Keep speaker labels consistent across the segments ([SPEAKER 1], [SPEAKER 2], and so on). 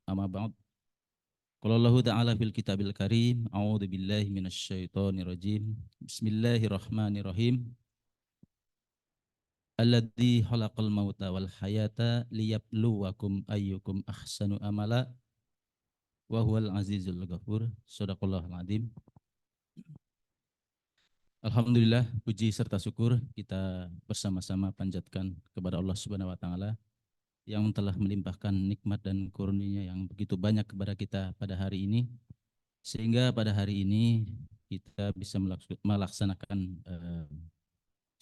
[SPEAKER 1] Amma ba'd. Qala Allahu ta'ala fil kitabil karim, a'udzu billahi minasy syaithanir rajim. Bismillahirrahmanirrahim. Alladzi khalaqal mauta wal hayata liyabluwakum ayyukum ahsanu amala wa huwal azizul ghafur. Shadaqallahul azim. Alhamdulillah, puji serta syukur kita bersama-sama panjatkan kepada Allah Subhanahu wa taala yang telah melimpahkan nikmat dan karunia yang begitu banyak kepada kita pada hari ini, sehingga pada hari ini kita bisa melaksanakan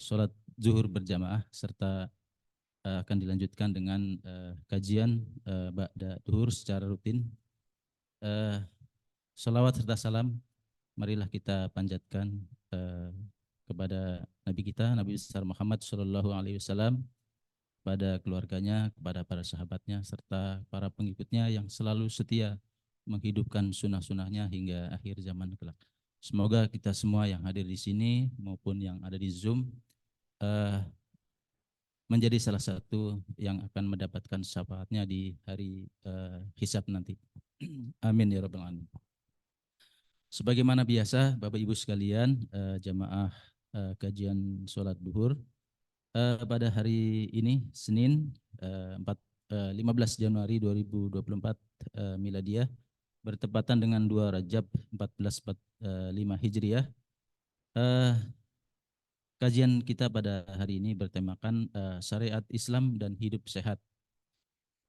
[SPEAKER 1] sholat zuhur berjamaah serta akan dilanjutkan dengan kajian ba'da zuhur secara rutin. Salawat serta salam marilah kita panjatkan kepada Nabi kita, Nabi besar Muhammad SAW, pada keluarganya, kepada para sahabatnya, serta para pengikutnya yang selalu setia menghidupkan sunnah-sunnahnya hingga akhir zaman kelak. Semoga kita semua yang hadir di sini maupun yang ada di Zoom menjadi salah satu yang akan mendapatkan syafaatnya di hari hisab nanti. Amin ya rabbal alamin. Sebagaimana biasa, Bapak Ibu sekalian, jamaah kajian sholat duhur, pada hari ini Senin 15 Januari 2024 Miladiah, bertepatan dengan 2 Rajab 1445 Hijriah. Kajian kita pada hari ini bertemakan syariat Islam dan hidup sehat,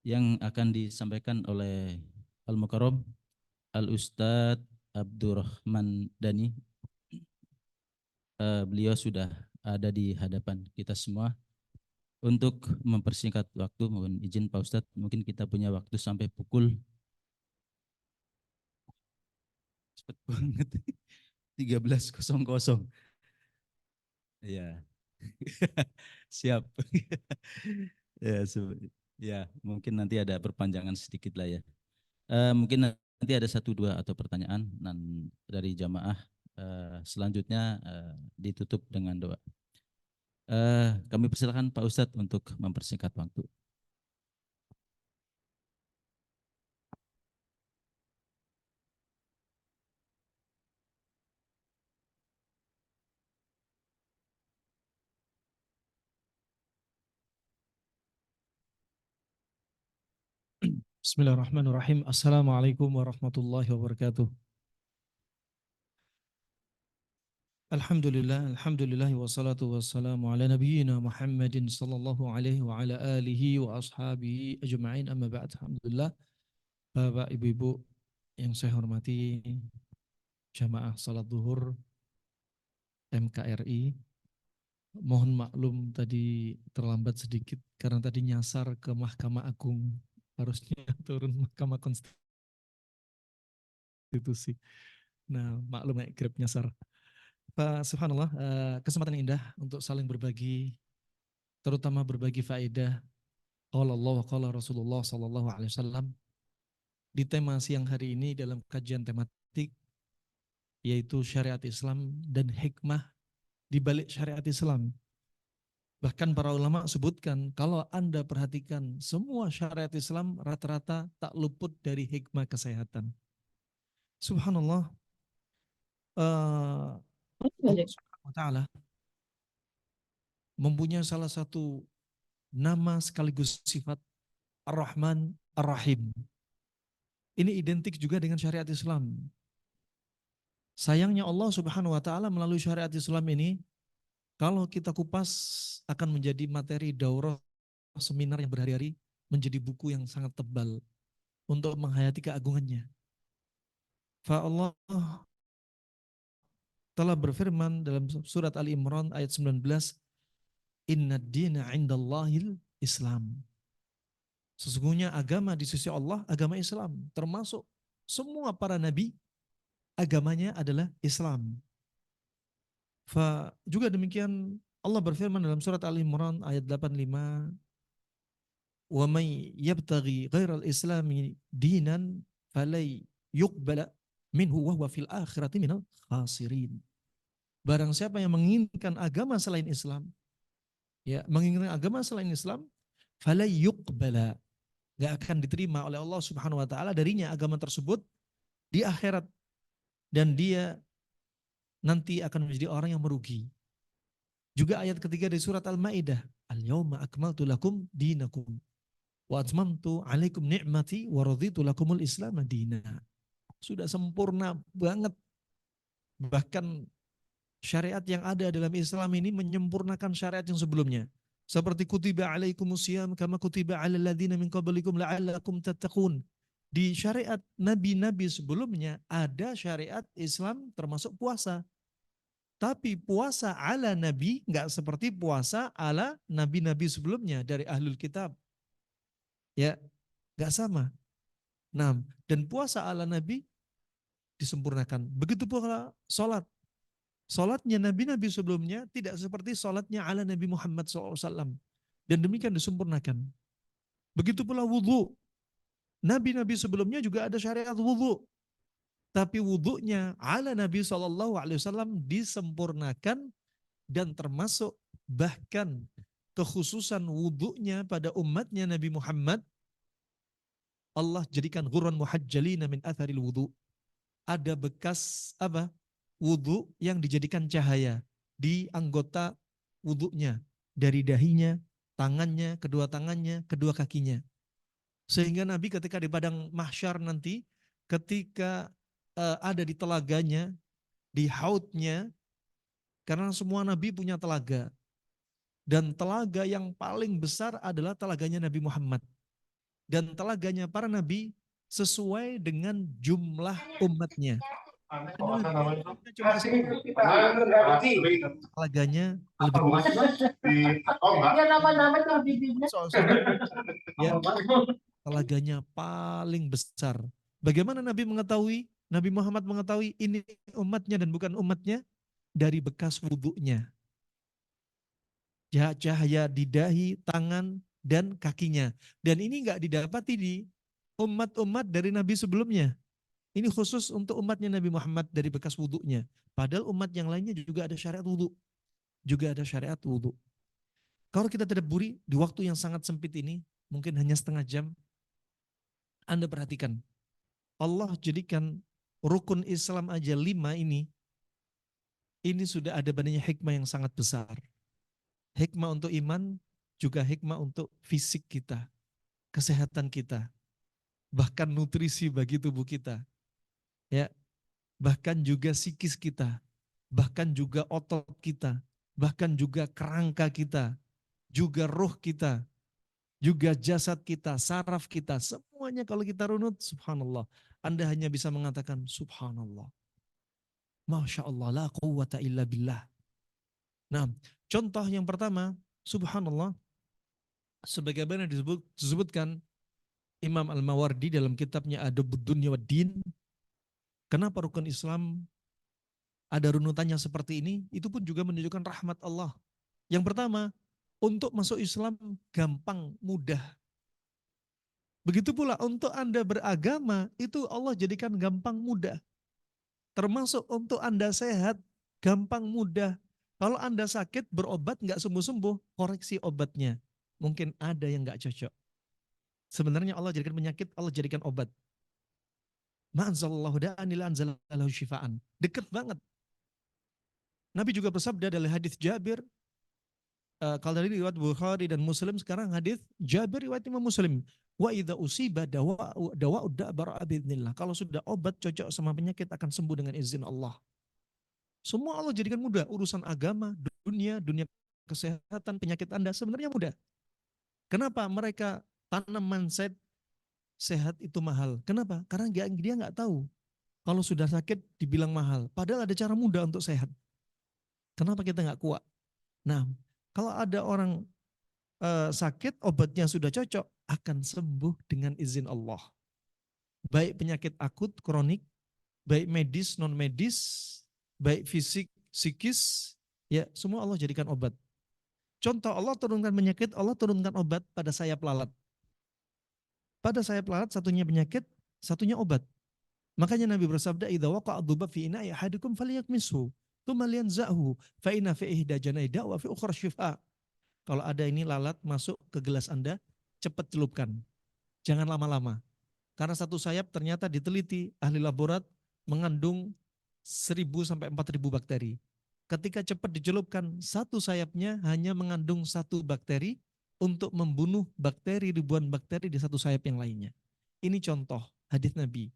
[SPEAKER 1] yang akan disampaikan oleh Al-Mukarram Al-Ustadz Abdurrahman Dani. Beliau sudah ada di hadapan kita semua. Untuk mempersingkat waktu, mohon izin Pak Ustadz, mungkin kita punya waktu sampai pukul cepet banget 13.00. Ya. Siap. Ya, ya, mungkin nanti ada perpanjangan sedikit lah ya. Mungkin nanti ada 1, 2 atau pertanyaan dari jamaah. Selanjutnya ditutup dengan doa. Kami persilakan Pak Ustadz untuk mempersingkat waktu.
[SPEAKER 2] Bismillahirrahmanirrahim. Assalamualaikum warahmatullahi wabarakatuh. Alhamdulillah wassalatu wassalamu ala nabiyyina Muhammadin sallallahu alaihi wa ala alihi wa ashabihi ajma'in, amma ba'd. Alhamdulillah, Bapak Ibu-ibu yang saya hormati, jamaah salat zuhur MKRI, mohon maklum tadi terlambat sedikit karena tadi nyasar ke Mahkamah Agung, harusnya turun Mahkamah Konstitusi. Nah, maklum ya, grab nyasar. Pak, subhanallah, kesempatan yang indah untuk saling berbagi, terutama berbagi faedah qala Allah wa qala Rasulullah sallallahu alaihi wasallam di tema siang hari ini dalam kajian tematik, yaitu syariat Islam dan hikmah di balik syariat Islam. Bahkan para ulama sebutkan, kalau Anda perhatikan semua syariat Islam rata-rata tak luput dari hikmah kesehatan. Subhanallah, Allah Subhanahu wa Ta'ala mempunyai salah satu nama sekaligus sifat Ar-Rahman Ar-Rahim. Ini identik juga dengan syariat Islam. Sayangnya Allah Subhanahu wa Ta'ala melalui syariat Islam ini, kalau kita kupas, akan menjadi materi daurah seminar yang berhari-hari, menjadi buku yang sangat tebal untuk menghayati keagungannya. Fa Allah telah berfirman dalam surat Ali Imran ayat 19, Inna dina indallahil Islam. Sesungguhnya agama di sisi Allah, agama Islam. Termasuk semua para nabi, agamanya adalah Islam. Juga demikian Allah berfirman dalam surat Al-Imran ayat 85, wa may yabtaghi ghairal islami dinan falay yuqbala minhu wa huwa fil akhirati minal khasirin. Barang siapa yang menginginkan agama selain Islam, ya, menginginkan agama selain Islam, falay yuqbala, nggak akan diterima oleh Allah Subhanahu wa taala darinya agama tersebut di akhirat, dan dia nanti akan menjadi orang yang merugi. Juga ayat ketiga dari surat Al-Maidah, Al-yauma akmaltu lakum dinakum wa atmamtu alaikum ni'mati wa raditu lakumul Islam madina. Sudah sempurna banget. Bahkan syariat yang ada dalam Islam ini menyempurnakan syariat yang sebelumnya. Seperti kutiba alaikumusiyam kama kutiba alal ladzina min qablikum la'allakum tattaqun. Di syariat nabi-nabi sebelumnya ada syariat Islam termasuk puasa. Tapi puasa ala nabi nggak seperti puasa ala nabi-nabi sebelumnya dari ahlul kitab. Ya, nggak sama. Nah, dan puasa ala nabi disempurnakan. Begitu pula sholat. Sholatnya nabi-nabi sebelumnya tidak seperti sholatnya ala Nabi Muhammad SAW. Dan demikian disempurnakan. Begitu pula wudhu. Nabi-nabi sebelumnya juga ada syariat wudhu. Tapi wudhunya ala Nabi SAW disempurnakan, dan termasuk bahkan kekhususan wudhunya pada umatnya Nabi Muhammad, Allah jadikan ghurran muhajjalina min atharil wudhu. Ada bekas apa? Wudhu yang dijadikan cahaya di anggota wudhunya, dari dahinya, tangannya, kedua kakinya. Sehingga Nabi ketika di padang mahsyar nanti, ketika ada di telaganya, di hautnya, karena semua Nabi punya telaga, dan telaga yang paling besar adalah telaganya Nabi Muhammad. Dan telaganya para Nabi sesuai dengan jumlah umatnya. Ada Nabi cuma telaganya lebih ya, telaganya paling besar. Bagaimana Nabi mengetahui? Nabi Muhammad mengetahui ini umatnya dan bukan umatnya dari bekas wudhunya. Cahaya di dahi, tangan, dan kakinya. Dan ini nggak didapati di umat-umat dari Nabi sebelumnya. Ini khusus untuk umatnya Nabi Muhammad dari bekas wudhunya. Padahal umat yang lainnya juga ada syariat wudhu. Juga ada syariat wudhu. Kalau kita tadabburi di waktu yang sangat sempit ini, mungkin hanya setengah jam, Anda perhatikan. Allah jadikan rukun Islam aja 5 ini sudah ada banyak hikmah yang sangat besar. Hikmah untuk iman, juga hikmah untuk fisik kita, kesehatan kita, bahkan nutrisi bagi tubuh kita. Ya, bahkan juga psikis kita, bahkan juga otot kita, bahkan juga kerangka kita, juga roh kita, juga jasad kita, saraf kita, semuanya kalau kita runut, subhanallah, Anda hanya bisa mengatakan subhanallah. Masya Allah, la quwwata illa billah. Nah, contoh yang pertama, subhanallah, sebagaimana disebutkan Imam Al-Mawardi dalam kitabnya Adabud Dunya wad Din, kenapa rukun Islam ada runutannya seperti ini? Itu pun juga menunjukkan rahmat Allah. Yang pertama, untuk masuk Islam gampang, mudah. Begitu pula untuk Anda beragama, itu Allah jadikan gampang, mudah. Termasuk untuk Anda sehat, gampang, mudah. Kalau Anda sakit, berobat nggak sembuh-sembuh, koreksi obatnya. Mungkin ada yang nggak cocok. Sebenarnya Allah jadikan penyakit, Allah jadikan obat. Ma'anzalallahu da'an ila anzalallahu syifaan. Deket banget. Nabi juga bersabda dalam hadis Jabir, kalau dari riwayat Bukhari dan Muslim, sekarang hadis Jabir riwayat Imam Muslim. Wa idza usiba dawa'ud da'bara biidznillah. Kalau sudah obat cocok sama penyakit akan sembuh dengan izin Allah. Semua Allah jadikan mudah. Urusan agama, dunia kesehatan, penyakit Anda sebenarnya mudah. Kenapa mereka tanam mindset sehat itu mahal? Kenapa? Karena dia nggak tahu. Kalau sudah sakit dibilang mahal. Padahal ada cara mudah untuk sehat. Kenapa kita nggak kuat? Nah, kalau ada orang sakit, obatnya sudah cocok, akan sembuh dengan izin Allah. Baik penyakit akut, kronik, baik medis, non medis, baik fisik, psikis, ya semua Allah jadikan obat. Contoh, Allah turunkan penyakit, Allah turunkan obat pada sayap lalat. Pada sayap lalat satunya penyakit, satunya obat. Makanya Nabi bersabda, "Idza waqa'a dzubab fi ina'i ahadikum falyakmishu, tsumma liyanza'hu, fa inna fi ihda janai wa fi ukhra shifa." Kalau ada ini lalat masuk ke gelas Anda, cepat celupkan. Jangan lama-lama. Karena satu sayap ternyata diteliti ahli laborat mengandung 1.000 sampai 4.000 bakteri. Ketika cepat dicelupkan, satu sayapnya hanya mengandung satu bakteri untuk membunuh bakteri, ribuan bakteri di satu sayap yang lainnya. Ini contoh hadis Nabi.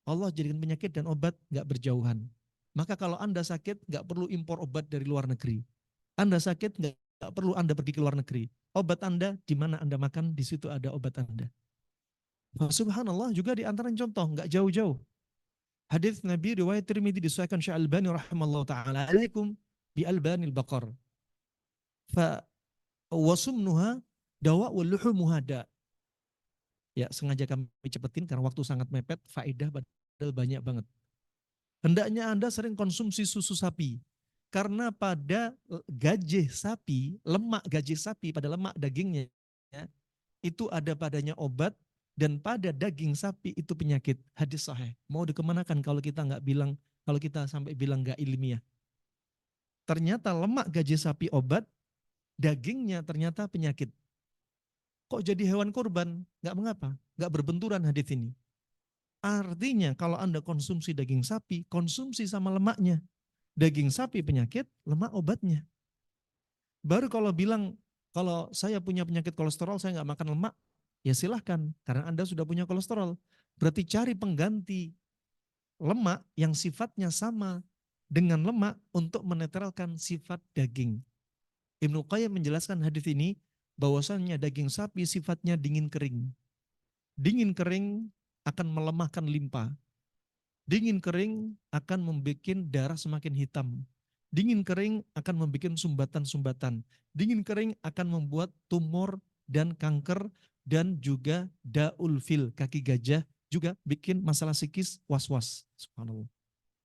[SPEAKER 2] Allah jadikan penyakit dan obat nggak berjauhan. Maka kalau Anda sakit, nggak perlu impor obat dari luar negeri. Anda sakit, nggak perlu Anda pergi ke luar negeri. Obat Anda, di mana Anda makan, di situ ada obat Anda. Subhanallah juga di antara contoh, nggak jauh-jauh. Hadis Nabi riwayat Tirmidzi disahihkan Syekh Albani rahimallahu taala, alaikum bi albanil baqar. Fa wasumnuha dawa wal luhumuha da. Ya, sengaja kami cepetin karena waktu sangat mepet, faedah padahal banyak banget. Hendaknya Anda sering konsumsi susu sapi. Karena pada gajih sapi, lemak gajih sapi, pada lemak dagingnya, ya, itu ada padanya obat, dan pada daging sapi itu penyakit. Hadis sahih. Mau dikemanakan kalau kita nggak bilang, kalau kita sampai bilang nggak ilmiah. Ternyata lemak gajih sapi obat, dagingnya ternyata penyakit. Kok jadi hewan kurban? Nggak mengapa, nggak berbenturan hadis ini. Artinya kalau Anda konsumsi daging sapi, konsumsi sama lemaknya. Daging sapi penyakit, lemak obatnya. Baru kalau bilang, kalau saya punya penyakit kolesterol, saya nggak makan lemak, ya silahkan, karena Anda sudah punya kolesterol. Berarti cari pengganti lemak yang sifatnya sama dengan lemak untuk menetralkan sifat daging. Ibnu Qayyim menjelaskan hadis ini, bahwasannya daging sapi sifatnya dingin kering. Dingin kering akan melemahkan limpa. Dingin kering akan membuat darah semakin hitam. Dingin kering akan membuat sumbatan-sumbatan. Dingin kering akan membuat tumor dan kanker dan juga daul fil, kaki gajah, juga bikin masalah psikis, was-was. Subhanallah.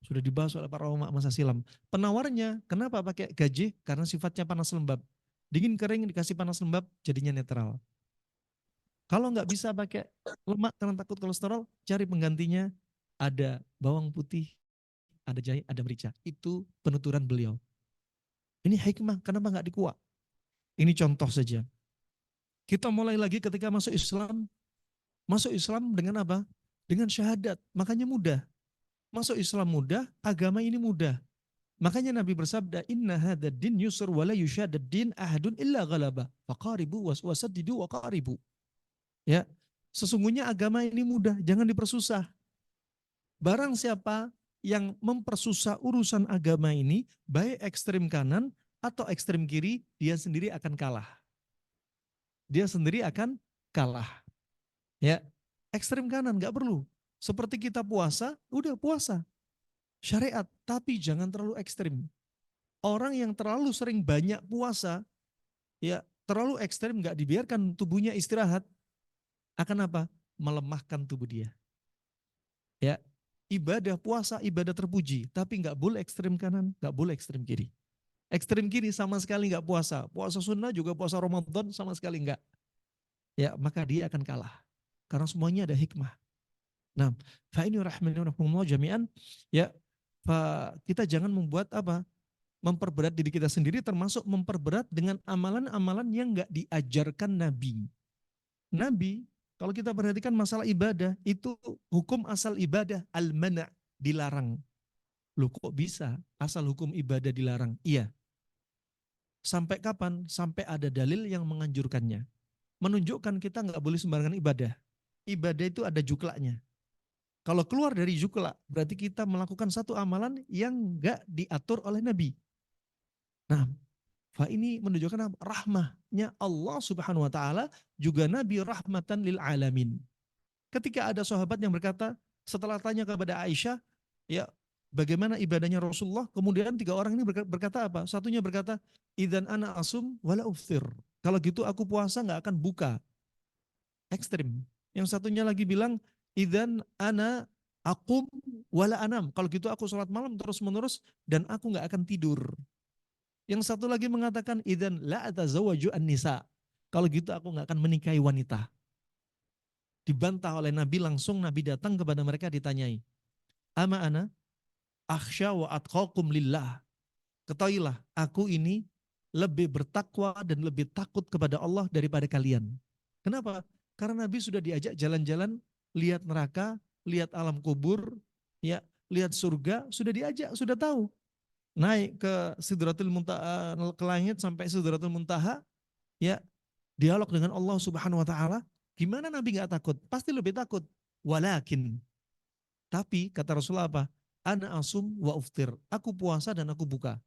[SPEAKER 2] Sudah dibahas oleh para ulama masa silam. Penawarnya, kenapa pakai gajih? Karena sifatnya panas lembab. Dingin kering dikasih panas lembab, jadinya netral. Kalau nggak bisa pakai lemak karena takut kolesterol, cari penggantinya. Ada bawang putih, ada jahe, ada merica. Itu penuturan beliau. Ini hikmah, kenapa nggak dikuak? Ini contoh saja. Kita mulai lagi ketika masuk Islam. Masuk Islam dengan apa? Dengan syahadat. Makanya mudah. Masuk Islam mudah, agama ini mudah. Makanya Nabi bersabda, inna hadha din yusr wa la yushadad din ahadun illa ghalaba. Faqaribu wasaddidu wa qaribu. Ya, sesungguhnya agama ini mudah, jangan dipersusah. Barang siapa yang mempersusah urusan agama ini, baik ekstrem kanan atau ekstrem kiri, dia sendiri akan kalah. Dia sendiri akan kalah. Ya, ekstrem kanan nggak perlu. Seperti kita puasa, udah puasa. Syariat, tapi jangan terlalu ekstrem. Orang yang terlalu sering banyak puasa, ya terlalu ekstrem, nggak dibiarkan tubuhnya istirahat, akan apa? Melemahkan tubuh dia. Ya, ibadah puasa, ibadah terpuji, tapi nggak boleh ekstrem kanan, nggak boleh ekstrem kiri. Ekstrem kiri sama sekali nggak puasa. Puasa sunnah juga puasa Ramadan sama sekali nggak. Ya, maka dia akan kalah. Karena semuanya ada hikmah. Nah, fa ini rahimahumullah jami'an, ya, kita jangan membuat apa? Memperberat diri kita sendiri, termasuk memperberat dengan amalan-amalan yang nggak diajarkan Nabi. Nabi, kalau kita perhatikan masalah ibadah, itu hukum asal ibadah al-mana', dilarang. Loh kok bisa asal hukum ibadah dilarang? Iya. Sampai kapan? Sampai ada dalil yang menganjurkannya. Menunjukkan kita nggak boleh sembarangan ibadah. Ibadah itu ada juklaknya. Kalau keluar dari juklak, berarti kita melakukan satu amalan yang nggak diatur oleh Nabi. Nah, ini menunjukkan rahmahnya Allah Subhanahu wa taala, juga Nabi rahmatan lil alamin. Ketika ada sahabat yang berkata, setelah tanya kepada Aisyah, ya bagaimana ibadahnya Rasulullah, kemudian tiga orang ini berkata apa? Satunya berkata, idzan ana asum wala uftir. Kalau gitu aku puasa nggak akan buka. Ekstrim. Yang satunya lagi bilang, idzan ana aqum wala anam. Kalau gitu aku sholat malam terus-menerus dan aku nggak akan tidur. Yang satu lagi mengatakan, idzan la atazawwaju an-nisa. Kalau gitu aku nggak akan menikahi wanita. Dibantah oleh Nabi, langsung Nabi datang kepada mereka ditanyai, ama ana akhsya wa atqakum lillah. Ketahuilah, aku ini lebih bertakwa dan lebih takut kepada Allah daripada kalian. Kenapa? Karena Nabi sudah diajak jalan-jalan, lihat neraka, lihat alam kubur, ya, lihat surga, sudah diajak, sudah tahu. Naik ke Sidratul Muntaha, ke langit sampai Sidratul Muntaha, ya, dialog dengan Allah Subhanahu wa taala. Gimana Nabi nggak takut? Pasti lebih takut. Walakin, tapi kata Rasulullah apa? Ana asum wa uftir. Aku puasa dan aku buka.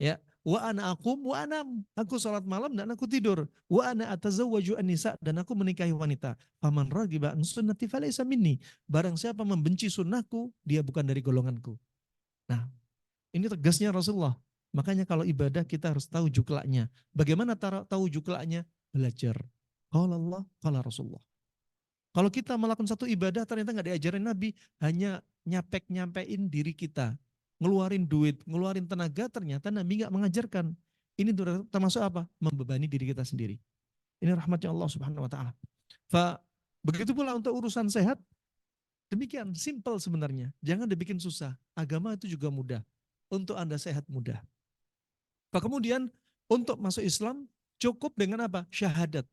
[SPEAKER 2] Ya, wa ana aqum wa anam. Aku salat malam dan aku tidur. Wa ana atazawwaju an-nisa, dan aku menikahi wanita. Faman ragiba an sunnati falaysa minni. Barang siapa membenci sunnahku, dia bukan dari golonganku. Nah, ini tegasnya Rasulullah. Makanya kalau ibadah kita harus tahu juklaknya. Bagaimana tahu juklaknya? Belajar. Qala Allah, qala Rasulullah. Kalau kita melakukan satu ibadah ternyata nggak diajarin Nabi, hanya nyampein diri kita, ngeluarin duit, ngeluarin tenaga, ternyata Nabi nggak mengajarkan. Ini termasuk apa? Membebani diri kita sendiri. Ini rahmatnya Allah Subhanahu Wa Taala. Begitu pula untuk urusan sehat, demikian simple sebenarnya. Jangan dibikin susah. Agama itu juga mudah. Untuk Anda sehat mudah. Kemudian untuk masuk Islam cukup dengan apa? Syahadat.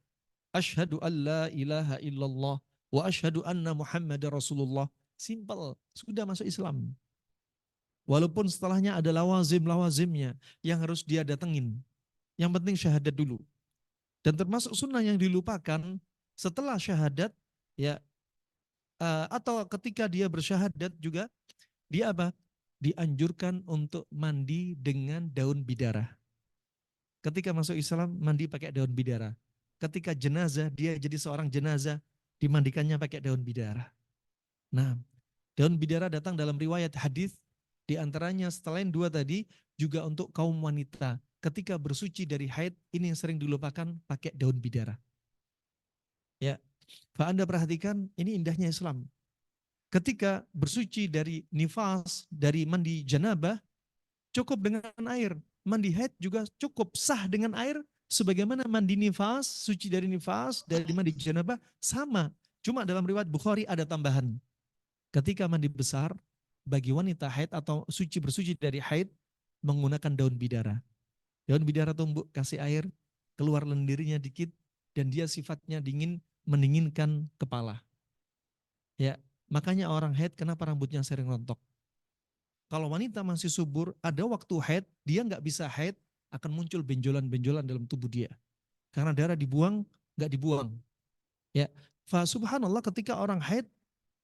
[SPEAKER 2] Asyhadu an la ilaha illallah wa asyhadu anna Muhammadar Rasulullah. Simple, sudah masuk Islam. Walaupun setelahnya ada lawazim-lawazimnya yang harus dia datengin. Yang penting syahadat dulu. Dan termasuk sunnah yang dilupakan setelah syahadat, ya, atau ketika dia bersyahadat juga, dia apa? Dianjurkan untuk mandi dengan daun bidara. Ketika masuk Islam, mandi pakai daun bidara. Ketika jenazah, dia jadi seorang jenazah, dimandikannya pakai daun bidara. Nah, daun bidara datang dalam riwayat hadis, di antaranya selain dua tadi, juga untuk kaum wanita. Ketika bersuci dari haid, ini yang sering dilupakan, pakai daun bidara. Ya, Anda perhatikan, ini indahnya Islam. Ketika bersuci dari nifas, dari mandi janabah, cukup dengan air. Mandi haid juga cukup sah dengan air. Sebagaimana mandi nifas, suci dari nifas, dari mandi janabah, sama. Cuma dalam riwayat Bukhari ada tambahan. Ketika mandi besar, bagi wanita haid atau bersuci dari haid, menggunakan daun bidara. Daun bidara tumbuk, kasih air, keluar lendirnya dikit, dan dia sifatnya dingin, mendinginkan kepala. Ya, makanya orang haid kenapa rambutnya sering rontok. Kalau wanita masih subur, ada waktu haid, dia nggak bisa haid, akan muncul benjolan-benjolan dalam tubuh dia. Karena darah dibuang, nggak dibuang. Ya, subhanallah ketika orang haid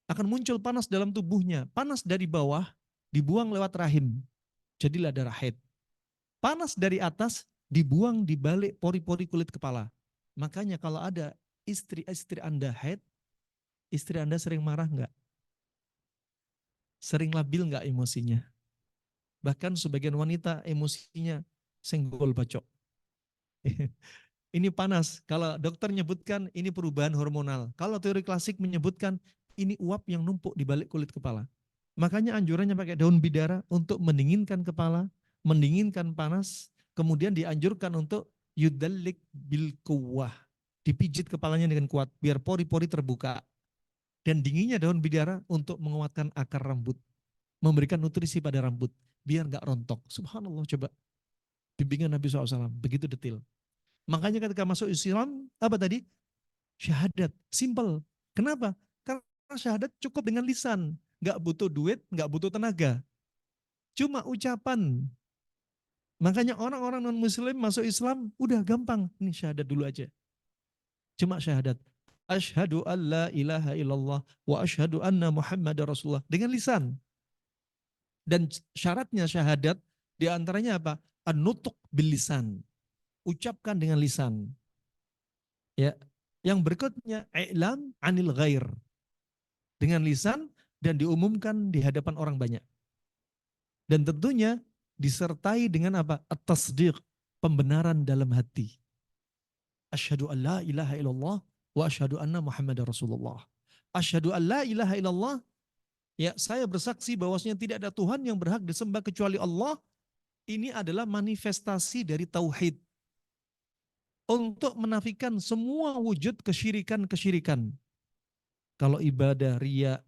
[SPEAKER 2] akan muncul panas dalam tubuhnya. Panas dari bawah dibuang lewat rahim. Jadilah darah haid. Panas dari atas dibuang di balik pori-pori kulit kepala. Makanya kalau ada istri Anda haid, istri Anda sering marah nggak? Sering labil nggak emosinya? Bahkan sebagian wanita emosinya senggol bacok. Ini panas. Kalau dokter menyebutkan ini perubahan hormonal. Kalau teori klasik menyebutkan ini uap yang numpuk di balik kulit kepala. Makanya anjurannya pakai daun bidara untuk mendinginkan kepala, mendinginkan panas. Kemudian dianjurkan untuk yudallik bil kuwah. Dipijit kepalanya dengan kuat biar pori-pori terbuka. Dan dinginnya daun bidara untuk menguatkan akar rambut. Memberikan nutrisi pada rambut biar nggak rontok. Subhanallah, coba bimbingan Nabi SAW begitu detail. Makanya ketika masuk Islam, apa tadi? Syahadat, simple. Kenapa? Karena syahadat cukup dengan lisan. Nggak butuh duit, nggak butuh tenaga. Cuma ucapan. Makanya orang-orang non-muslim masuk Islam, udah gampang. Ini syahadat dulu aja. Cuma syahadat. Asyhadu an la ilaha illallah wa asyhadu anna Muhammadar Rasulullah. Dengan lisan. Dan syaratnya syahadat diantaranya apa? An-nutuk bil lisan. Ucapkan dengan lisan. Ya. Yang berikutnya i'lam anil ghair. Dengan lisan dan diumumkan di hadapan orang banyak. Dan tentunya disertai dengan apa? At-tasdiq, pembenaran dalam hati. Asyhadu an la ilaha illallah wa asyhadu anna Muhammadar Rasulullah. Asyhadu an la ilaha illallah. Ya, saya bersaksi bahwasanya tidak ada Tuhan yang berhak disembah kecuali Allah. Ini adalah manifestasi dari tauhid. Untuk menafikan semua wujud kesyirikan-kesyirikan. Kalau ibadah riya,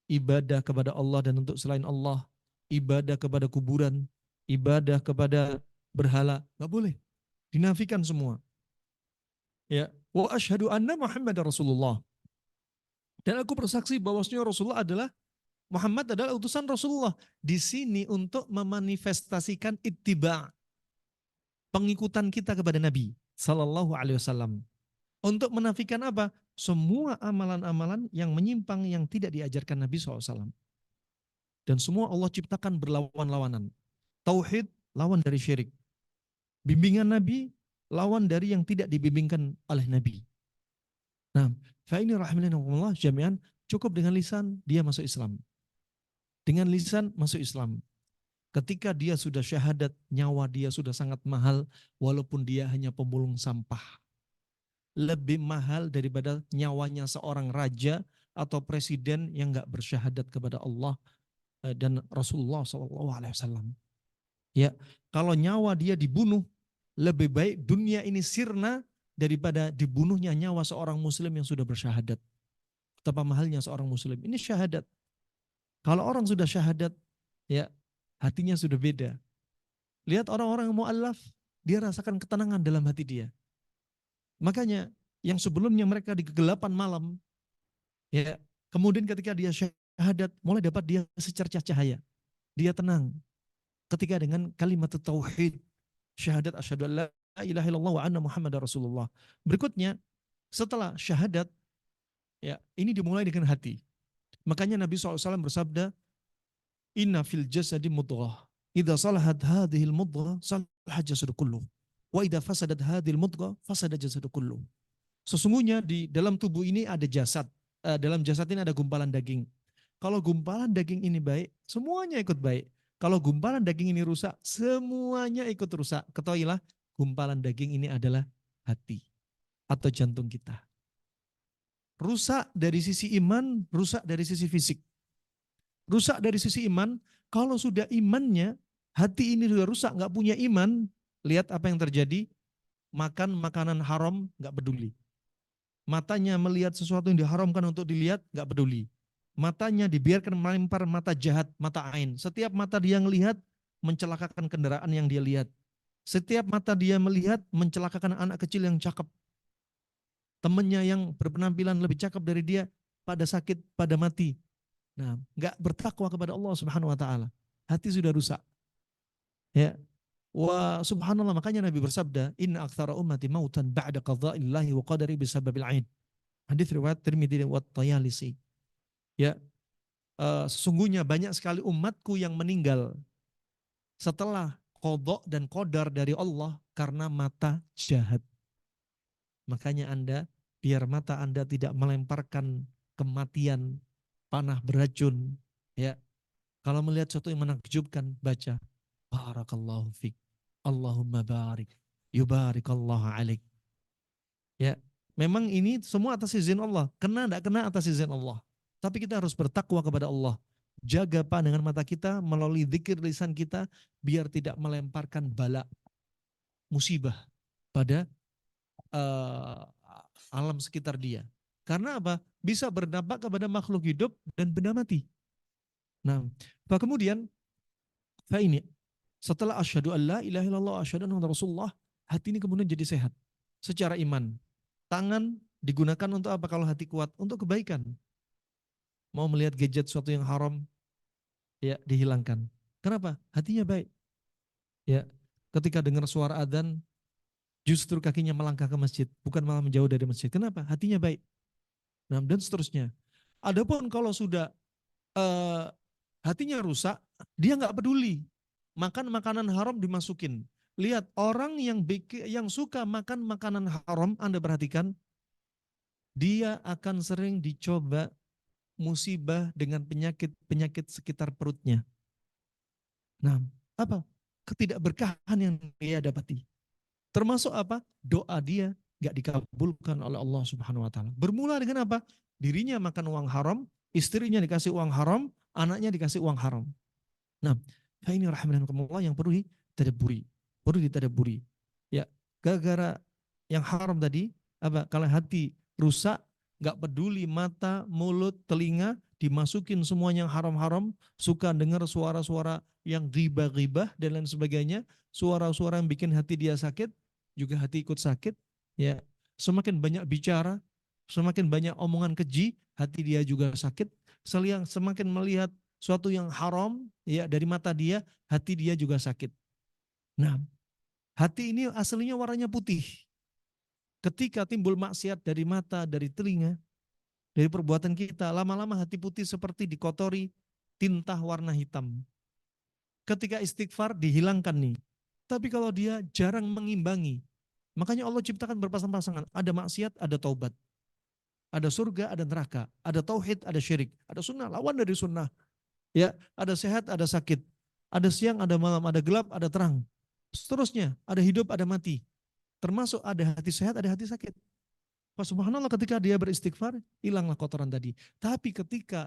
[SPEAKER 2] ibadah kepada Allah dan untuk selain Allah, ibadah kepada kuburan, ibadah kepada berhala, nggak boleh. Dinafikan semua. Ya, wa asyhadu anna Muhammadar Rasulullah. Dan aku bersaksi bahwasanya Rasulullah adalah Muhammad adalah utusan Rasulullah. Di sini untuk memanifestasikan ittiba, pengikutan kita kepada Nabi sallallahu alaihi wasallam. Untuk menafikan apa? Semua amalan-amalan yang menyimpang yang tidak diajarkan Nabi SAW. Dan semua Allah ciptakan berlawan-lawanan. Tauhid lawan dari syirik. Bimbingan Nabi lawan dari yang tidak dibimbingkan oleh Nabi. Nah, fa ini rahimahullah jami'an, cukup dengan lisan dia masuk Islam. Dengan lisan masuk Islam. Ketika dia sudah syahadat, nyawa dia sudah sangat mahal walaupun dia hanya pemulung sampah. Lebih mahal daripada nyawanya seorang raja atau presiden yang nggak bersyahadat kepada Allah dan Rasulullah SAW. Ya, kalau nyawa dia dibunuh, lebih baik dunia ini sirna daripada dibunuhnya nyawa seorang muslim yang sudah bersyahadat. Betapa mahalnya seorang muslim. Ini syahadat. Kalau orang sudah syahadat, ya hatinya sudah beda. Lihat orang-orang mu'allaf, dia rasakan ketenangan dalam hati dia. Makanya yang sebelumnya mereka di kegelapan malam, ya kemudian ketika dia syahadat, mulai dapat dia secercah cahaya. Dia tenang. Ketika dengan kalimat tauhid, syahadat asyhadu an la ilaha illallah wa anna Muhammadar Rasulullah. Berikutnya, setelah syahadat, ya ini dimulai dengan hati. Makanya Nabi SAW bersabda, inna fil jasadi mudghah. Idza salahat hadhil mudghah, salahat jasadu kulluh. Wa idza fasadat hadhil mudghah, fasada jasadu kulluh. Sesungguhnya di dalam tubuh ini ada jasad. Dalam jasad ini ada gumpalan daging. Kalau gumpalan daging ini baik, semuanya ikut baik. Kalau gumpalan daging ini rusak, semuanya ikut rusak. Ketahuilah, gumpalan daging ini adalah hati atau jantung kita. Rusak dari sisi iman, rusak dari sisi fisik. Rusak dari sisi iman, kalau sudah imannya, hati ini sudah rusak, nggak punya iman, lihat apa yang terjadi, makan makanan haram, nggak peduli. Matanya melihat sesuatu yang diharamkan untuk dilihat, nggak peduli. Matanya dibiarkan melempar mata jahat, mata ain. Setiap mata dia melihat, mencelakakan kendaraan yang dia lihat. Setiap mata dia melihat, mencelakakan anak kecil yang cakep. Temannya yang berpenampilan lebih cakep dari dia, pada sakit, pada mati. Nah, nggak bertakwa kepada Allah Subhanahu Wa Taala. Hati sudah rusak. Ya, wa subhanallah, makanya Nabi bersabda, inna aktsara ummati mautan ba'da qada'illahi wa qadari bisababil ain. Hadis riwayat Tirmidzi wa Tayalisi. Ya, sesungguhnya banyak sekali umatku yang meninggal setelah qada dan qadar dari Allah karena mata jahat. Makanya Anda, biar mata Anda tidak melemparkan kematian, panah beracun, ya. Kalau melihat sesuatu yang menakjubkan, baca barakallahu fik, Allahumma barik, yubarikallahu alaik. Ya, memang ini semua atas izin Allah. Kena tidak kena atas izin Allah. Tapi kita harus bertakwa kepada Allah. Jaga pandangan mata kita melalui zikir lisan kita biar tidak melemparkan bala, musibah pada alam sekitar dia. Karena apa? Bisa berdampak kepada makhluk hidup dan benda mati. Nah, kemudian ini setelah asyhadu an la ilaha illallah asyhadu anna Rasulullah, hati ini kemudian jadi sehat secara iman. Tangan digunakan untuk apa kalau hati kuat? Untuk kebaikan. Mau melihat gadget sesuatu yang haram, ya dihilangkan. Kenapa? Hatinya baik. Ya, ketika dengar suara adzan, justru kakinya melangkah ke masjid, bukan malah menjauh dari masjid. Kenapa? Hatinya baik. Nah, dan seterusnya. Adapun kalau sudah hatinya rusak, dia nggak peduli. Makan makanan haram dimasukin. Lihat orang yang suka makan makanan haram, Anda perhatikan, dia akan sering dicoba musibah dengan penyakit-penyakit sekitar perutnya. Nah, apa? Ketidakberkahan yang dia dapati. Termasuk apa? Doa dia nggak dikabulkan oleh Allah Subhanahu Wa Taala. Bermula dengan apa? Dirinya makan uang haram, istrinya dikasih uang haram, anaknya dikasih uang haram. Nah, ini rahimahullah yang perlu ditadaburi. Ya, gara-gara yang haram tadi, apa? Kalau hati rusak, nggak peduli mata, mulut, telinga, dimasukin semuanya yang haram-haram, suka dengar suara-suara yang ghibah-ghibah dan lain sebagainya, suara-suara yang bikin hati dia sakit, juga hati ikut sakit, ya. semakin banyak bicara, semakin banyak omongan keji, hati dia juga sakit. Semakin melihat suatu yang haram ya dari mata dia, hati dia juga sakit. Nah, hati ini aslinya warnanya putih. Ketika timbul maksiat dari mata, dari telinga, dari perbuatan kita, lama-lama hati putih seperti dikotori tinta warna hitam. Ketika istighfar dihilangkan nih. Tapi kalau dia jarang mengimbangi, makanya Allah ciptakan berpasang-pasangan. Ada maksiat, ada taubat. Ada surga, ada neraka. Ada tauhid, ada syirik. Ada sunnah, lawan dari sunnah. Ya, ada sehat, ada sakit. Ada siang, ada malam, ada gelap, ada terang. Seterusnya, ada hidup, ada mati. Termasuk ada hati sehat, ada hati sakit. Pak subhanallah ketika dia beristighfar, hilanglah kotoran tadi. Tapi ketika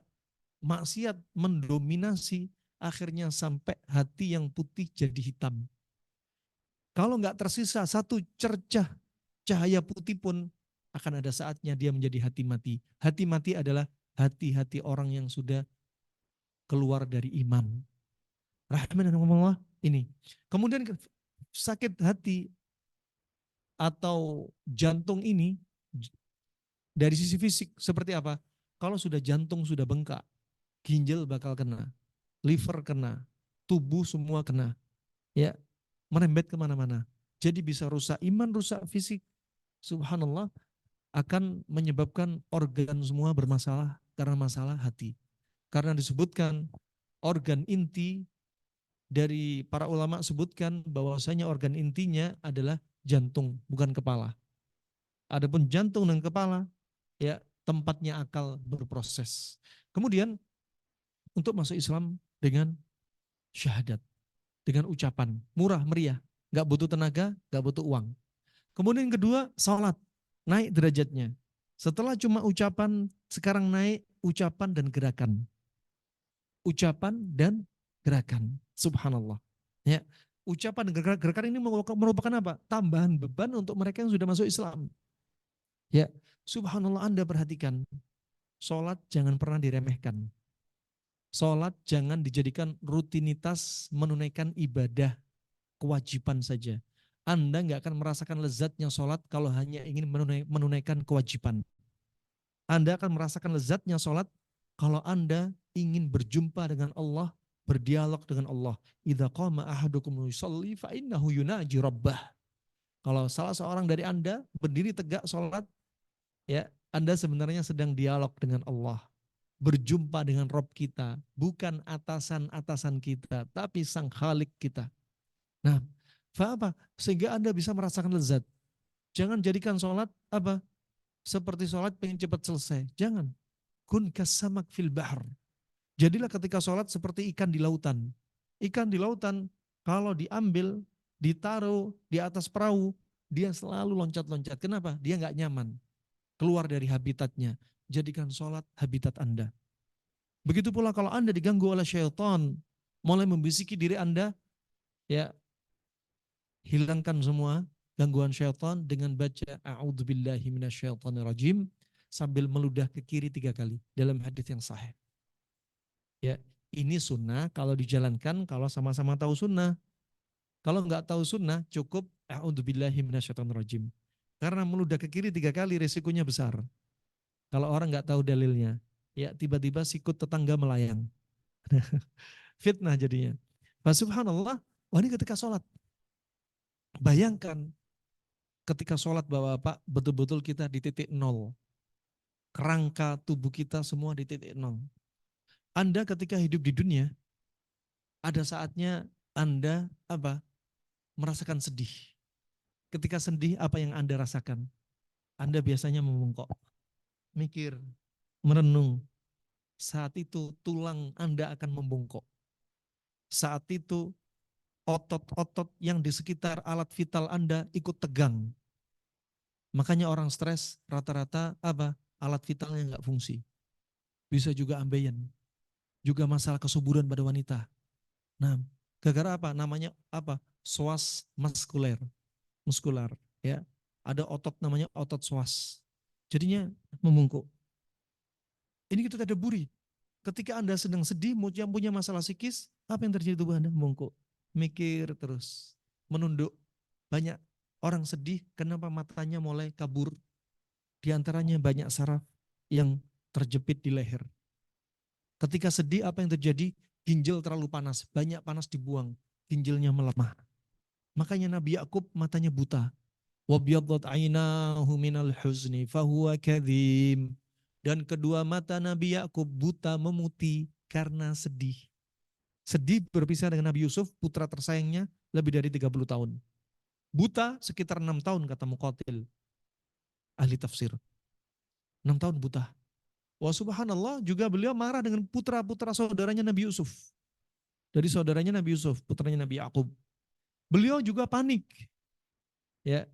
[SPEAKER 2] maksiat mendominasi, akhirnya sampai hati yang putih jadi hitam. Kalau nggak tersisa satu cercah cahaya putih pun, akan ada saatnya dia menjadi hati mati. Hati mati adalah hati-hati orang yang sudah keluar dari iman. Rahimahullah ini. Kemudian sakit hati atau jantung ini dari sisi fisik seperti apa? Kalau sudah jantung sudah bengkak, ginjal bakal kena, liver kena, tubuh semua kena, ya merembet kemana-mana. Jadi bisa rusak iman, rusak fisik. Subhanallah, akan menyebabkan organ semua bermasalah karena masalah hati. Karena disebutkan organ inti dari para ulama sebutkan bahwasanya organ intinya adalah jantung, bukan kepala. Adapun jantung dan kepala, ya tempatnya akal berproses. Kemudian untuk masuk Islam dengan syahadat, dengan ucapan murah meriah, nggak butuh tenaga, nggak butuh uang. Kemudian yang kedua, salat, naik derajatnya. Setelah cuma ucapan, sekarang naik ucapan dan gerakan. Ucapan dan gerakan. Subhanallah. Ya, ucapan dan gerakan ini merupakan apa? Tambahan beban untuk mereka yang sudah masuk Islam. Ya, subhanallah, Anda perhatikan, sholat jangan pernah diremehkan. Sholat jangan dijadikan rutinitas menunaikan ibadah kewajiban saja. Anda nggak akan merasakan lezatnya sholat kalau hanya ingin menunaikan kewajiban. Anda akan merasakan lezatnya sholat kalau Anda ingin berjumpa dengan Allah, berdialog dengan Allah. Idza qama ahadukum yusalli fa innahu yunaji rabbah. Kalau salah seorang dari Anda berdiri tegak sholat, ya Anda sebenarnya sedang dialog dengan Allah. Berjumpa dengan Rob kita, bukan atasan-atasan kita, tapi sang Khalik kita. Nah, apa? Sehingga Anda bisa merasakan lezat. Jangan jadikan sholat apa? Seperti sholat pengen cepat selesai. Jangan. Kun kasamak fil bahr. Jadilah ketika sholat seperti ikan di lautan. Ikan di lautan kalau diambil, ditaruh di atas perahu, dia selalu loncat-loncat. Kenapa? Dia nggak nyaman. Keluar dari habitatnya. Jadikan sholat habitat Anda. Begitu pula kalau Anda diganggu oleh syaitan, mulai membisiki diri Anda, ya hilangkan semua gangguan syaitan dengan baca a'udzubillahi minasyaitonirrajim sambil meludah ke kiri 3 kali dalam hadis yang sahih. Ya, ini sunnah kalau dijalankan kalau sama-sama tahu sunnah. Kalau nggak tahu sunnah cukup a'udzubillahi minasyaitonirrajim. Karena meludah ke kiri 3 kali resikonya besar. Kalau orang nggak tahu dalilnya, ya tiba-tiba sikut tetangga melayang. Fitnah jadinya. Nah, subhanallah, wah ini ketika sholat. Bayangkan ketika sholat Bapak-Bapak betul-betul kita di titik nol. Kerangka tubuh kita semua di titik nol. Anda ketika hidup di dunia, ada saatnya Anda apa? Merasakan sedih. Ketika sedih, apa yang Anda rasakan? Anda biasanya membungkuk, mikir, merenung. Saat itu tulang Anda akan membungkuk. Saat itu otot-otot yang di sekitar alat vital Anda ikut tegang. Makanya orang stres rata-rata apa? Alat vitalnya nggak fungsi. Bisa juga ambeien. Juga masalah kesuburan pada wanita. Nah, gara-gara apa? Namanya apa? Psoas muskular, ya. Ada otot namanya otot psoas. Jadinya membungkuk. Ini kita tadaburi. Ketika Anda sedang sedih, yang punya masalah psikis, apa yang terjadi tubuh Anda? Membungkuk. Mikir terus, menunduk. Banyak orang sedih, kenapa matanya mulai kabur? Di antaranya banyak saraf yang terjepit di leher. Ketika sedih apa yang terjadi? Ginjal terlalu panas, banyak panas dibuang, ginjalnya melemah. Makanya Nabi Yakub matanya buta. Wabyaddat ainahu minal huzni fahuwa kadhim. Dan kedua mata Nabi Yakub buta memutih karena sedih. Sedih berpisah dengan Nabi Yusuf, putra tersayangnya, lebih dari 30 tahun. Buta sekitar 6 tahun kata Muqatil, ahli tafsir. 6 tahun buta. Wah subhanallah, juga beliau marah dengan putra-putra saudaranya Nabi Yusuf. Dari saudaranya Nabi Yusuf, putranya Nabi Yakub. Beliau juga panik. Ya.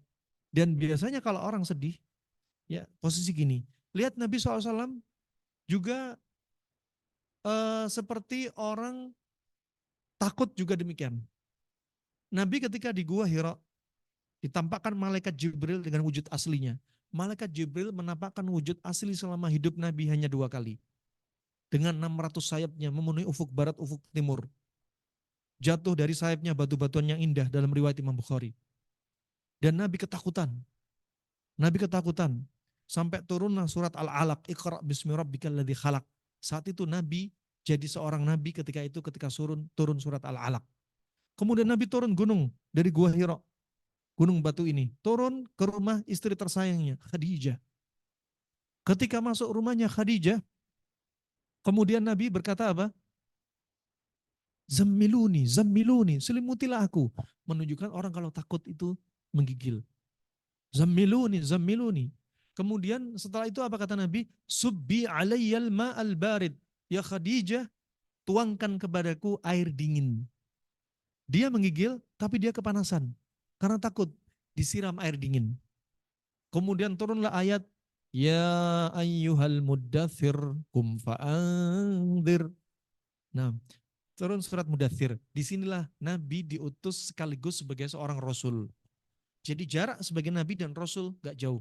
[SPEAKER 2] Dan biasanya kalau orang sedih, ya posisi gini. Lihat Nabi SAW juga seperti orang takut juga demikian. Nabi ketika di Gua Hira ditampakkan malaikat Jibril dengan wujud aslinya. Malaikat Jibril menampakkan wujud asli selama hidup Nabi hanya 2 kali. Dengan 600 sayapnya memenuhi ufuk barat, ufuk timur. Jatuh dari sayapnya batu-batuan yang indah dalam riwayat Imam Bukhari. Dan Nabi ketakutan. Nabi ketakutan. Sampai turunlah surat Al-Alaq. Iqra' bismi rabbikal ladzi khalaq. Saat itu Nabi jadi seorang Nabi ketika turun surat Al-Alaq. Kemudian Nabi turun gunung dari Gua Hira. Gunung batu ini. Turun ke rumah istri tersayangnya, Khadijah. Ketika masuk rumahnya Khadijah, kemudian Nabi berkata apa? Zammiluni, zammiluni, selimutilah aku. Menunjukkan orang kalau takut itu menggigil. Zammiluni, zammiluni. Kemudian setelah itu apa kata Nabi? Subbi alayyal ma'al barid. Ya Khadijah, tuangkan kepadaku air dingin. Dia menggigil, tapi dia kepanasan. Karena takut disiram air dingin. Kemudian turunlah ayat, Ya ayyuhal muddathir kum fa'anzir. Nah, turun surat Mudathir. Disinilah Nabi diutus sekaligus sebagai seorang Rasul. Jadi jarak sebagai Nabi dan Rasul gak jauh.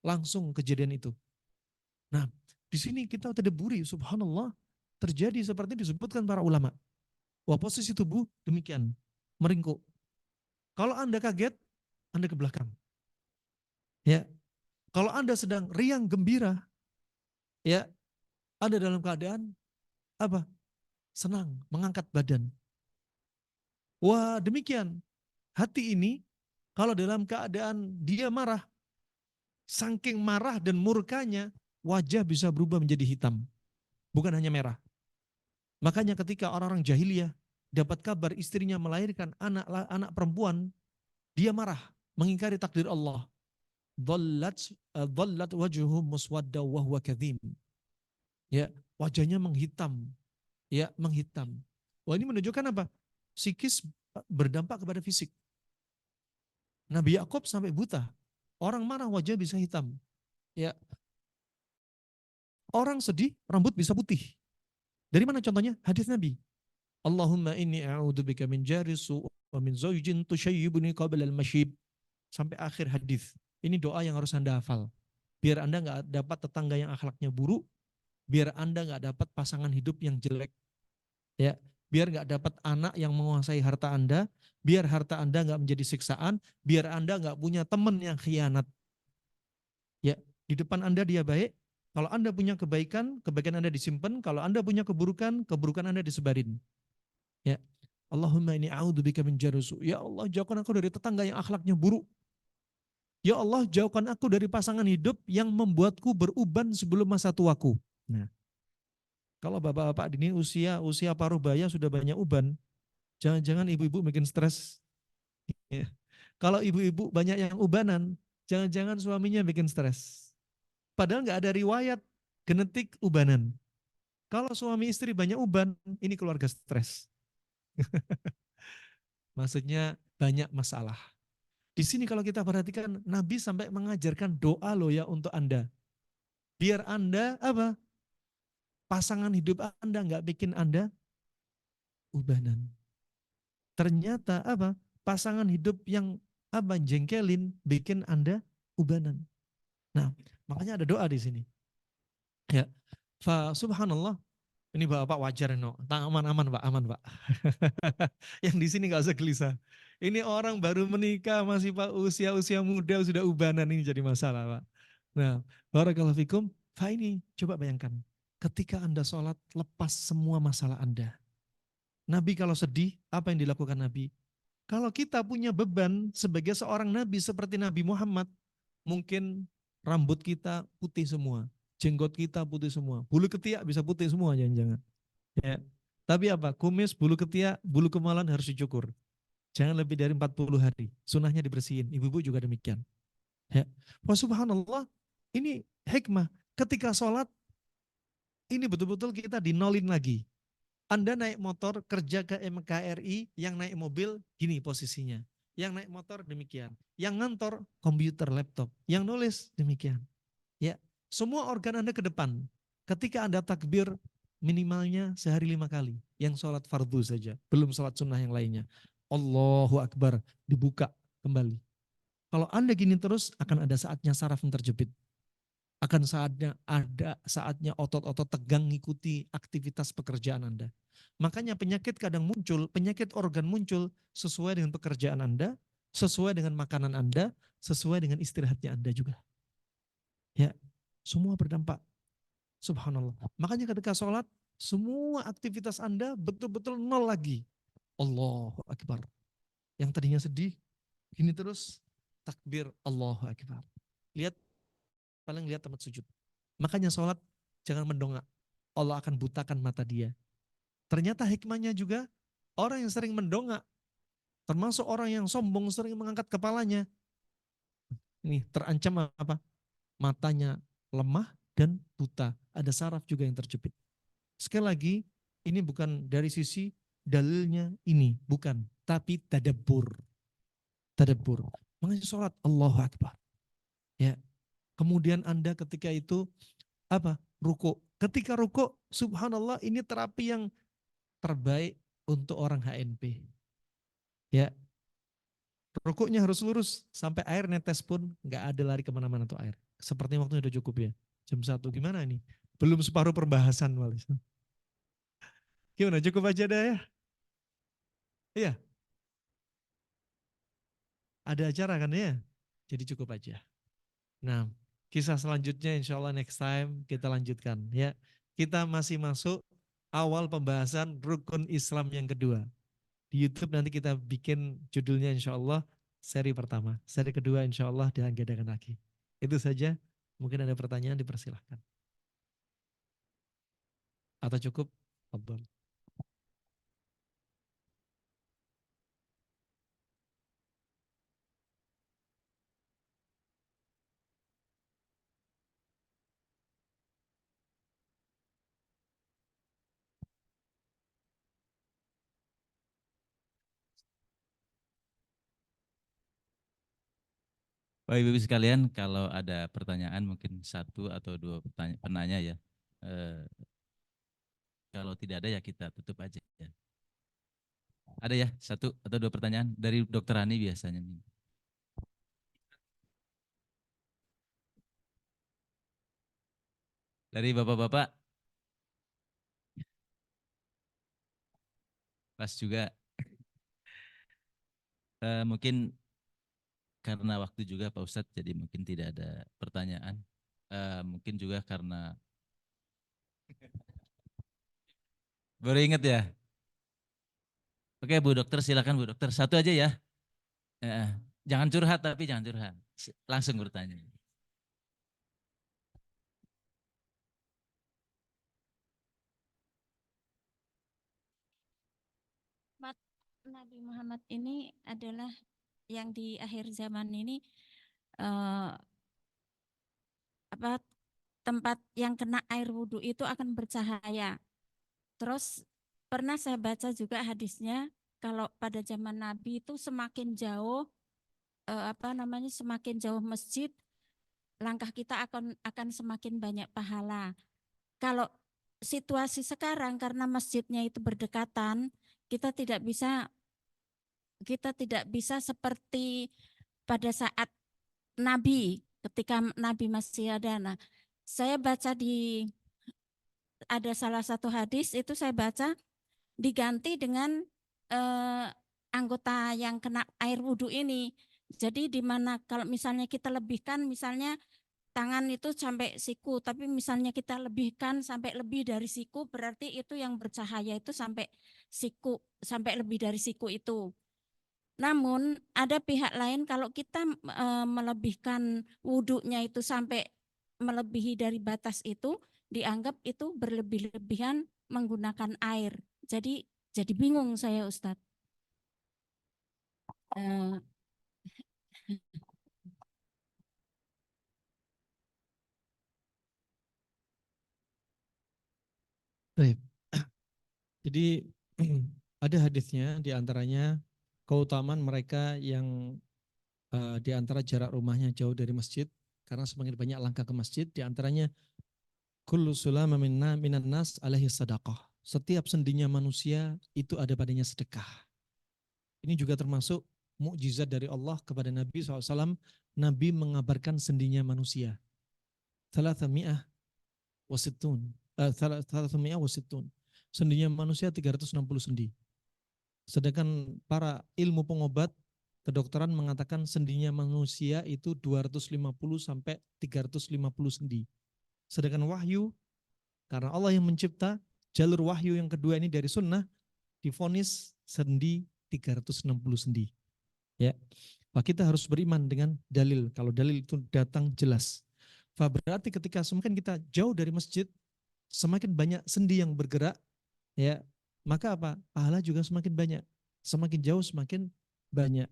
[SPEAKER 2] Langsung kejadian itu. Nah, di sini kita tadaburi, subhanallah, terjadi seperti disebutkan para ulama. Wah, posisi tubuh demikian, meringkuk. Kalau Anda kaget, Anda ke belakang. Ya, kalau Anda sedang riang gembira, ya, Anda dalam keadaan apa? Senang, mengangkat badan. Wah, demikian. Hati ini kalau dalam keadaan dia marah, saking marah dan murkanya, wajah bisa berubah menjadi hitam. Bukan hanya merah. Makanya ketika orang-orang jahiliyah dapat kabar istrinya melahirkan anak perempuan, dia marah, mengingkari takdir Allah. Dhallat wajhuhu muswadda wa huwa kadhim. Ya, wajahnya menghitam. Ya, menghitam. Wah, ini menunjukkan apa? Psikis berdampak kepada fisik. Nabi Yakub sampai buta. Orang marah wajah bisa hitam. Ya. Orang sedih rambut bisa putih. Dari mana contohnya? Hadis Nabi. Allahumma inni a'udzubika min jari su' wa min zawjin tushayyibuni qabla al-masyib. Sampai akhir hadis. Ini doa yang harus Anda hafal. Biar Anda nggak dapat tetangga yang akhlaknya buruk, biar Anda nggak dapat pasangan hidup yang jelek. Ya, biar nggak dapat anak yang menguasai harta Anda, biar harta Anda nggak menjadi siksaan, biar Anda nggak punya teman yang khianat. Ya, di depan Anda dia baik, kalau Anda punya kebaikan, kebaikan Anda disimpan, kalau Anda punya keburukan, keburukan Anda disebarin. Ya. Allahumma inni a'udzubika min jarusu. Ya Allah, jauhkan aku dari tetangga yang akhlaknya buruk. Ya Allah, jauhkan aku dari pasangan hidup yang membuatku beruban sebelum masa tuaku. Nah, kalau bapak-bapak ini usia paruh baya sudah banyak uban, jangan-jangan ibu-ibu bikin stres. Ya. Kalau ibu-ibu banyak yang ubanan, jangan-jangan suaminya bikin stres. Padahal nggak ada riwayat genetik ubanan. Kalau suami istri banyak uban, ini keluarga stres. Maksudnya banyak masalah. Di sini kalau kita perhatikan, Nabi sampai mengajarkan doa loh ya untuk Anda. Biar Anda apa? Pasangan hidup Anda nggak bikin Anda ubanan. Ternyata apa? Pasangan hidup yang apa jengkelin bikin Anda ubanan. Nah, makanya ada doa di sini. Ya. Fa subhanallah, Ini Bapak wajar no, aman-aman Pak, aman Pak. Yang di sini nggak usah gelisah. Ini orang baru menikah masih Pak usia muda sudah ubanan, ini jadi masalah Pak. Nah, barakallahu fikum. Pak ini coba bayangkan, ketika Anda sholat lepas semua masalah Anda. Nabi kalau sedih, apa yang dilakukan Nabi? Kalau kita punya beban sebagai seorang Nabi seperti Nabi Muhammad, mungkin rambut kita putih semua, jenggot kita putih semua, bulu ketiak bisa putih semua jangan-jangan. Ya. Tapi apa? Kumis, bulu ketiak, bulu kemaluan harus dicukur. Jangan lebih dari 40 hari. Sunnahnya dibersihin. Ibu-ibu juga demikian. Ya. Wah subhanallah, ini hikmah. Ketika sholat, ini betul-betul kita dinolin lagi. Anda naik motor kerja ke MKRI, yang naik mobil gini posisinya. Yang naik motor demikian. Yang ngantor komputer, laptop. Yang nulis demikian. Ya, semua organ Anda ke depan. Ketika Anda takbir minimalnya sehari 5 kali. Yang sholat fardu saja, belum sholat sunnah yang lainnya. Allahu Akbar, dibuka kembali. Kalau Anda gini terus akan ada saatnya saraf yang terjepit. Akan saatnya otot-otot tegang mengikuti aktivitas pekerjaan Anda. Makanya penyakit kadang muncul, penyakit organ muncul sesuai dengan pekerjaan Anda, sesuai dengan makanan Anda, sesuai dengan istirahatnya Anda juga. Ya, semua berdampak. Subhanallah. Makanya ketika sholat, semua aktivitas Anda betul-betul nol lagi. Allahu Akbar. Yang tadinya sedih, gini terus, takbir Allahu Akbar. Lihat, paling lihat tempat sujud. Makanya sholat jangan mendongak. Allah akan butakan mata dia. Ternyata hikmahnya juga orang yang sering mendongak, termasuk orang yang sombong sering mengangkat kepalanya. Ini terancam apa? Matanya lemah dan buta. Ada saraf juga yang terjepit. Sekali lagi, ini bukan dari sisi dalilnya ini, bukan. Tapi tadabbur. Tadabbur. Makanya sholat Allahu Akbar. Ya. Kemudian Anda ketika itu apa? Ruku. Ketika ruku, subhanallah ini terapi yang terbaik untuk orang HNP. Ya, rukuknya harus lurus sampai air netes pun nggak ada lari kemana-mana tuh air. Sepertinya waktunya udah cukup ya. Jam 1 gimana ini? Belum separuh pembahasan Walis. Gimana cukup aja dah ya? Iya, ada acara kan ya? Jadi cukup aja. Nah, kisah selanjutnya insya Allah next time kita lanjutkan ya. Kita masih masuk awal pembahasan rukun Islam yang kedua. Di YouTube nanti kita bikin judulnya insya Allah seri pertama. Seri kedua insya Allah dianggarkan lagi. Itu saja. Mungkin ada pertanyaan dipersilahkan. Atau cukup? Abdul.
[SPEAKER 1] Bapak Ibu sekalian, kalau ada pertanyaan mungkin satu atau dua penanya ya. Eh, Kalau tidak ada ya kita tutup aja ya. Ada ya satu atau dua pertanyaan dari Dokter Hani biasanya. Dari Bapak-bapak pas juga. Mungkin karena waktu juga Pak Ustadz, jadi mungkin tidak ada pertanyaan. Mungkin juga karena baru ingat ya. Oke Bu Dokter, silakan Bu Dokter. Satu aja ya. Eh, Jangan curhat tapi jangan curhat. Langsung bertanya.
[SPEAKER 3] Nabi Muhammad ini adalah yang di akhir zaman ini eh, apa tempat yang kena air wudhu itu akan bercahaya. Terus pernah saya baca juga hadisnya kalau pada zaman Nabi itu semakin jauh semakin jauh masjid, langkah kita akan semakin banyak pahala. Kalau situasi sekarang karena masjidnya itu berdekatan, kita tidak bisa seperti pada saat Nabi, ketika Nabi masih ada. Nah, saya baca di ada salah satu hadis itu saya baca diganti dengan anggota yang kena air wudhu ini. Jadi di mana kalau misalnya kita lebihkan, misalnya tangan itu sampai siku, tapi misalnya kita lebihkan sampai lebih dari siku, berarti itu yang bercahaya itu sampai siku, sampai lebih dari siku itu. Namun ada pihak lain kalau kita melebihkan wudhunya itu sampai melebihi dari batas itu, dianggap itu berlebih-lebihan menggunakan air. Jadi bingung saya Ustadz.
[SPEAKER 2] Baik. Jadi ada hadisnya, di antaranya keutamaan mereka yang di antara jarak rumahnya jauh dari masjid, karena semakin banyak langkah ke masjid, di antaranya kullu sulama minan nas alaihi sadaqah. Setiap sendinya manusia itu ada padanya sedekah. Ini juga termasuk mukjizat dari Allah kepada Nabi SAW. Nabi mengabarkan sendinya manusia. Thalathami'ah wasittun. Thalathami'ah wasittun. Sendinya manusia 360 sendi. Sedangkan para ilmu pengobat kedokteran mengatakan sendinya manusia itu 250 sampai 350 sendi. Sedangkan wahyu, karena Allah yang mencipta, jalur wahyu yang kedua ini dari sunnah, divonis sendi 360 sendi. Ya, Pak, kita harus beriman dengan dalil. Kalau dalil itu datang jelas. Berarti ketika semakin kita jauh dari masjid, semakin banyak sendi yang bergerak, ya, maka apa? Pahala juga semakin banyak. Semakin jauh semakin banyak.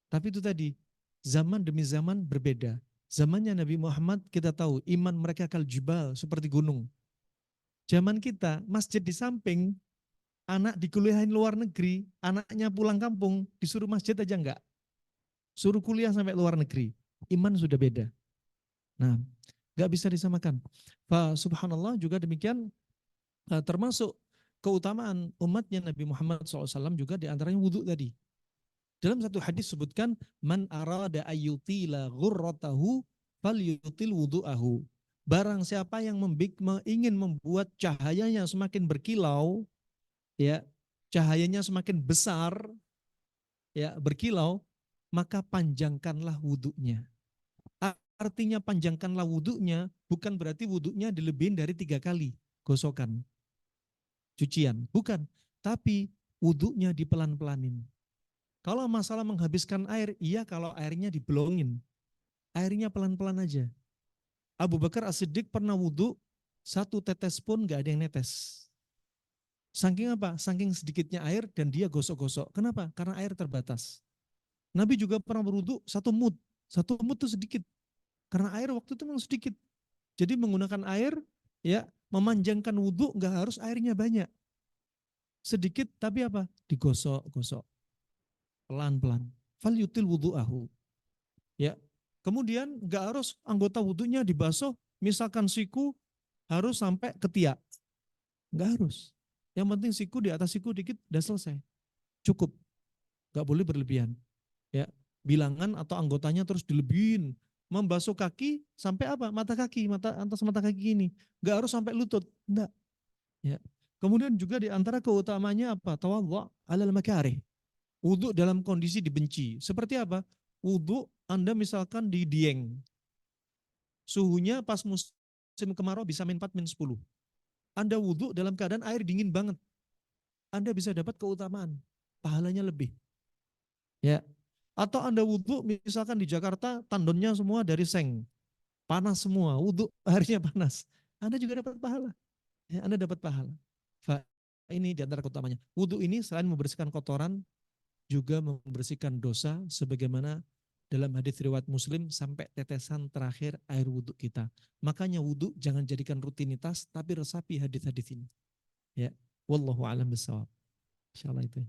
[SPEAKER 2] Tapi itu tadi, zaman demi zaman berbeda. Zamannya Nabi Muhammad kita tahu iman mereka kal jibal, seperti gunung. Zaman kita masjid di samping, anak dikuliahin luar negeri, anaknya pulang kampung, disuruh masjid aja enggak. Suruh kuliah sampai luar negeri. Iman sudah beda. Nah, enggak bisa disamakan. Subhanallah juga demikian, termasuk keutamaan umatnya Nabi Muhammad SAW juga diantaranya wudhu tadi. Dalam satu hadis sebutkan, man arada ayyutila ghurratahu falyutil wudu'ahu. Barang siapa yang ingin membuat cahayanya semakin berkilau, ya, cahayanya semakin besar, ya, berkilau, maka panjangkanlah wudhunya. Artinya panjangkanlah wudhunya bukan berarti wudhunya dilebihin dari 3 kali gosokan, cucian, bukan. Tapi wudhunya dipelan-pelanin. Kalau masalah menghabiskan air, iya kalau airnya dibolongin. Airnya pelan-pelan aja. Abu Bakar As-Siddiq pernah wudhu, 1 tetes pun gak ada yang netes. Saking apa? Saking sedikitnya air dan dia gosok-gosok. Kenapa? Karena air terbatas. Nabi juga pernah berwudhu 1 mud. 1 mud itu sedikit. Karena air waktu itu memang sedikit. Jadi menggunakan air, ya, memanjangkan wudhu gak harus airnya banyak. Sedikit tapi apa? Digosok-gosok. Pelan-pelan. Falyutil wudu'ahu. Ya. Kemudian enggak harus anggota wudhunya dibasuh, misalkan siku harus sampai ketiak. Enggak harus. Yang penting siku di atas siku dikit udah selesai. Cukup. Enggak boleh berlebihan. Ya. Bilangan atau anggotanya terus dilebihin. Membasuh kaki sampai apa? Mata kaki, atas mata kaki ini. Enggak harus sampai lutut. Enggak. Ya. Kemudian juga di antara keutamanya apa? Tawadhu' alal makarih. Wudhu dalam kondisi dibenci. Seperti apa? Wudhu Anda misalkan di Dieng. Suhunya pas musim kemarau bisa -4, -10. Anda wudhu dalam keadaan air dingin banget. Anda bisa dapat keutamaan. Pahalanya lebih. Ya. Atau Anda wudhu misalkan di Jakarta tandonnya semua dari seng. Panas semua. Wudhu airnya panas. Anda juga dapat pahala. Ya, Anda dapat pahala. Ini di antara keutamanya. Wudhu ini selain membersihkan kotoran, juga membersihkan dosa sebagaimana dalam hadis riwayat Muslim sampai tetesan terakhir air wudhu kita. Makanya wudhu jangan jadikan rutinitas tapi resapi hadis-hadis ini. Ya, wallahu a'lam bishawab. Insyaallah itu.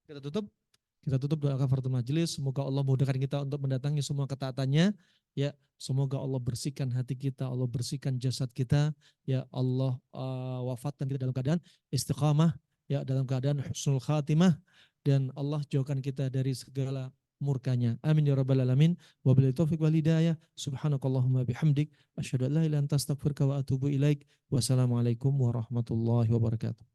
[SPEAKER 2] Kita tutup doa kafaratul majelis. Semoga Allah mudahkan kita untuk mendatangi semua ketaatannya. Ya, semoga Allah bersihkan hati kita, Allah bersihkan jasad kita. Ya Allah, wafatkan kita dalam keadaan istiqamah, ya, dalam keadaan husnul khatimah, dan Allah jauhkan kita dari segala murkanya. Amin ya rabbal alamin. Wabillahi taufiq wal hidayah. Subhanakallahumma bihamdik asyhadu an la ilaha illa anta astaghfiruka wa atubu ilaik. Wassalamualaikum warahmatullahi wabarakatuh.